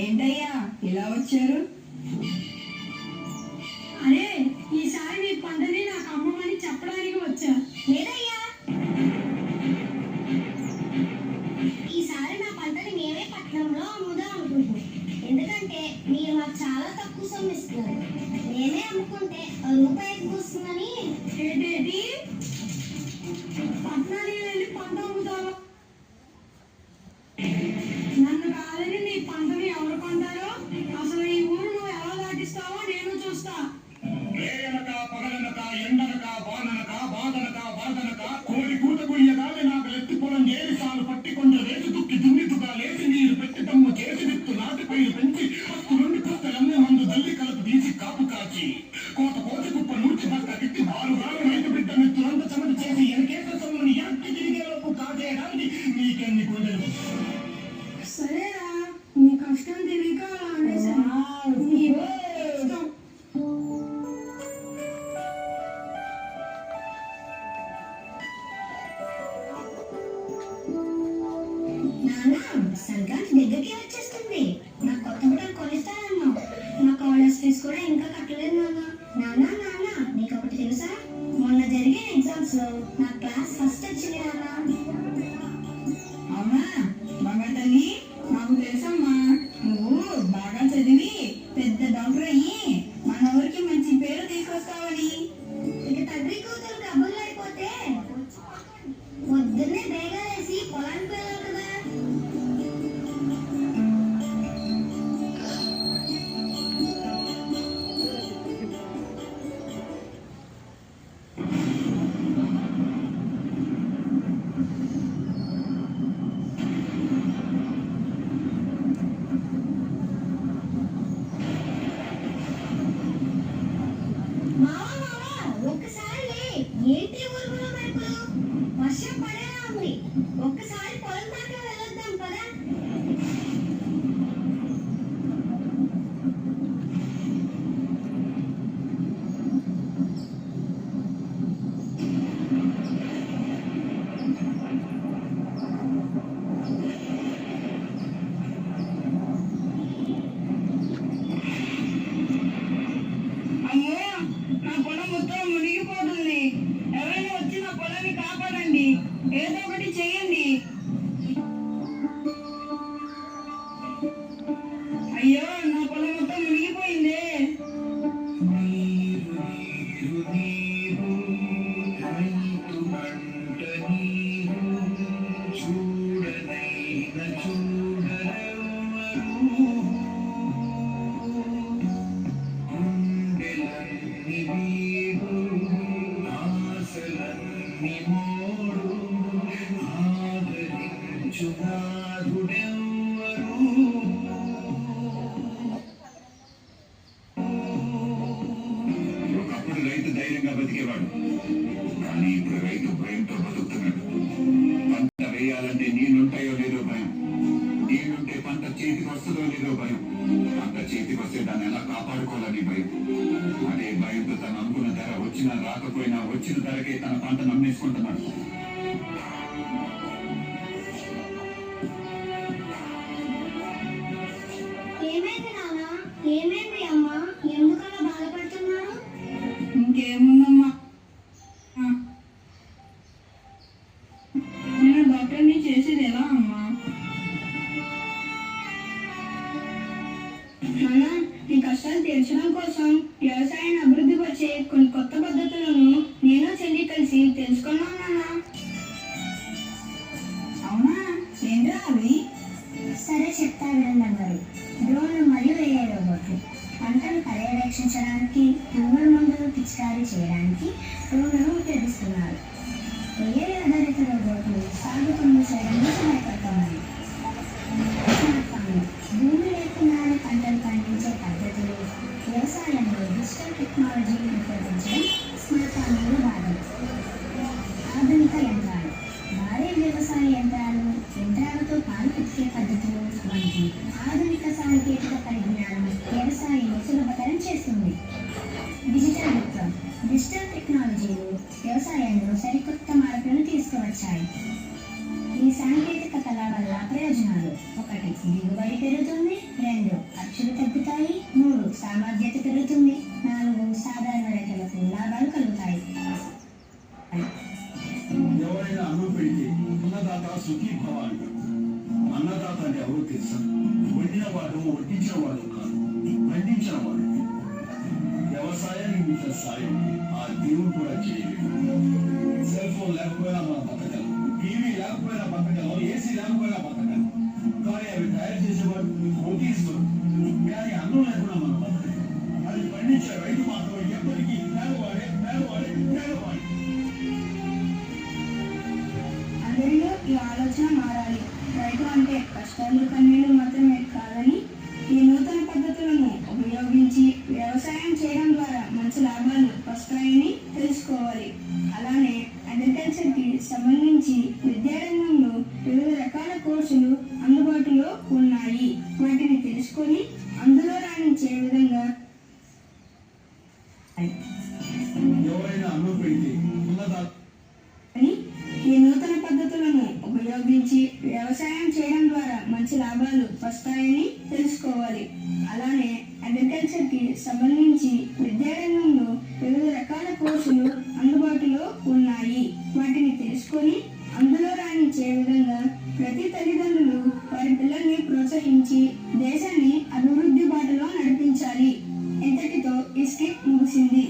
ఏంటయ్యా ఇలా వచ్చారు? అరే, ఈసారి మీ పంటని నాకు అమ్మమని చెప్పడానికి వచ్చా. లేదయ్యా, ఈసారి నా పంటని మేమే పట్టణంలో అమ్ముదాం అనుకుంటున్నాం. ఎందుకంటే మీరు మాకు చాలా తక్కువ సొమ్ము ఇస్తున్నారు. మేమే అమ్ముకుంటే రూపాయికి వస్తుందని. ఏంటి పట్టణానికి వెళ్ళి పంట అమ్ముతావా? నన్ను కాదని నీ పంటని ఎవరు కొంటారో, అసలు ఈ ఊరు నువ్వు ఎలా దాటిస్తావో నేను చూస్తా. రేయనక పగలనక ఎండనక వాననక బాధనక వరదనక కోడి కూత గుయ్యగాలి నాకు ఎత్తి పొలం ఏరి సాలు పట్టి కొండ రేసు తుక్కి దున్నితుగా లేచి నీరు పెట్టి తమ్ము చేసి విత్తు నాటి పైరు పెంచి పస్తు నుండి పుస్తలన్నీ మందు దల్లి కలుపు తీసి కాపు కాచి కోత కోసి కుప్ప నూర్చి బస్త తిట్టి బాలుగాలు రైతు బిడ్డ మిత్రులంత చెమట చేసి ఎనకేస సొమ్ముని ఎక్కి తిరిగేలోపు కాజేయడానికి నీకెన్ని గుండెలు. సరేరా, నీ కష్టం తెలియక అలా అనేసాను. నీ ఇష్టం. నాన్న, సంక్రాంతి దగ్గరికి వచ్చేస్తుంది. నా కొత్త బట్టలు కొనిస్తానన్నావు. నా కాలేజ్ ఫీజు కూడా ఇంకా కట్టలేదు నాన్న. నాన్న నాన్న నీకు ఒకటి తెలుసా? మొన్న జరిగిన ఎగ్జామ్స్ లో నా క్లాస్ ఫస్ట్ వచ్చింది నాన్న. అవునా బాగా తల్లి, నాకు తెలుసమ్మా. నువ్వు బాగా చదివి పెద్ద డాక్టర్ అయ్యి మన ఊరికి మంచి పేరు తీసుకొస్తావని. ఇక తండ్రి కూతురు కబుర్లు అయిపోతే పొద్దున్నే బేగా వేసి పొలానికి వెళ్ళాలి కదా. ఒక్కసారి ఏంటి ఊరులో మెరుపులు? వర్షం పడేలా ఉంది. ఒక్కసారి పొలం దాకా వెళ్ళొద్దాం కదా. అమ్మో, నా పొలం మొత్తం మునిగిపోతుంది. ఎవరైనా వచ్చి నా పొలాన్ని కాపాడండి. ఏదో ఒకటి చెయ్యండి. అయ్యో, నా పొలం మొత్తం మునిగిపోయిందే. నీరు నీరు నీరు రైతు పంట నీరు చూడనైన చూడరెవ్వరు గుండెలన్ని వీడు ఆశలన్ని మోడు ఆదరించు నాథుడెవ్వరు. ఒకప్పుడు రైతు ధైర్యంగా బతికేవాడు, కానీ ఇప్పుడు రైతు భయంతో బతుకుతున్నాడు. పంట వేయాలంటే నీళ్లుంటాయో లేదో భయం, నీళ్లుంటే పంట చేతికి వస్తుందో లేదో భయం, పంట చేతికి వస్తే దాన్ని ఎలా కాపాడుకోవాలని భయం. అదే భయంతో తను అనుకున్న ధర వచ్చినా రాకపోయినా వచ్చిన ధరకే తన పంటను అమ్మేసుకుంటున్నాడు. ఏమైంది నాన్న? ఏమైంది అమ్మా? ఎందుకలా బాధపడుతున్నారు? ఇంకేముందమ్మా, నేను డాక్టర్ని చేసేది ఎలా అమ్మా? నాన్న, నీ కష్టాలు తీర్చడం కోసం వ్యవసాయాన్ని అభివృద్ధి పరిచే కొన్ని కొత్త పద్ధతులను నేను చెల్లి కలిసి తెలుసుకున్నాను నాన్న. అవునా, ఏంట్రా అవి? సరే చెప్తా వినండి అన్నారు. డ్రోన్లు మరియు ఏఐ రోబోట్లు. పంటలు పర్యవేక్షించడానికి, పురుగుల మందులు పిచికారీ చేయడానికి డ్రోన్లను ఉపయోగిస్తున్నారు. ఏఐ ఆధారిత రోబోట్లు సాగు పనులు చేయడానికి సహాయపడుతున్నాయి. Smart farming. భూమి లేకుండానే పంటలు పండించే పద్ధతులు, వ్యవసాయంలో డిజిటల్ టెక్నాలజీని ఉపయోగించడం స్మార్ట్ ఫార్మింగ్లో భాగం. ఆధునిక యంత్రాలు. భారీ వ్యవసాయ యంత్రాలతో పాలు పితికే పద్ధతులు వంటి ఆధునిక సాంకేతిక పరిజ్ఞానం వ్యవసాయాన్ని సులభతరం చేస్తుంది. డిజిటల్ విప్లవం. డిజిటల్ టెక్నాలజీలు వ్యవసాయంలో సరికొత్త మార్పులను తీసుకువచ్చాయి. ఈ సాంకేతికతల వల్ల ప్రయోజనాలు: 1. దిగుబడి పెరుగుతుంది. 2. ఖర్చులు తగ్గుతాయి. 3. సామర్థ్యత పెరుగుతుంది. 4. సాధారణ రైతులకు లాభాలు కలుగుతాయి. ఎవరైనా అన్నం పెడితే అన్నదాత సుఖీ భవ అంటారు. అన్నదాత అంటే ఎవరు తెలుసా? వండిన వాడు, వడ్డించిన వాడు కాదు, పండించిన వాడు. వ్యవసాయానికి మించిన సాయం ఆ దేవుడు కూడా చేయలేదు. సెల్ ఫోన్ లేకపోయినా మనం బతకగలం, టీవీ లేకపోయినా బతకగలం, ఏసీ లేకపోయినా బతకగలం. కానీ అవి తయారు చేసేవాడు కోటీశ్వరుడు. కానీ అన్నం లేకుండా మనం బతకగలం. అది పండించే రైతు మాత్రం ఎప్పటికీ పేదవాడే. అందరిలో ఈ ఆలోచన మారాలి. రైతు అంటే కష్టాలు, కన్నీళ్లు మాత్రమే కాదని, ఈ నూతన పద్ధతులను ఉపయోగించి వ్యవసాయం చేయడం ద్వారా మంచి లాభాలు వస్తాయని తెలుసుకోవాలి. అలానే అగ్రికల్చర్కి సంబంధించి విద్యారంగంలో వివిధ రకాల కోర్సులు అందుబాటులో ఉన్నాయి. వాటిని తెలుసుకొని అందులో రాణించే విధంగా ఎవరైనా అన్నం పెడితే అన్నదాత ఈ నూతన పద్ధతులను ఉపయోగించి వ్యవసాయం చేయడం ద్వారా మంచి లాభాలు వస్తాయని తెలుసుకోవాలి. అలానే అగ్రికల్చర్కి సంబంధించి విద్యారంగంలో వివిధ రకాల కోర్సులు అందుబాటులో ఉన్నాయి. వాటిని తెలుసుకొని అందులో రాణించే విధంగా ప్రతి తల్లిదండ్రులు వారి పిల్లల్ని ప్రోత్సహించి దేశాన్ని అభివృద్ధి బాటలో నడిపించాలి. ఇంతటితో ఈ స్కిట్ ముగిసింది.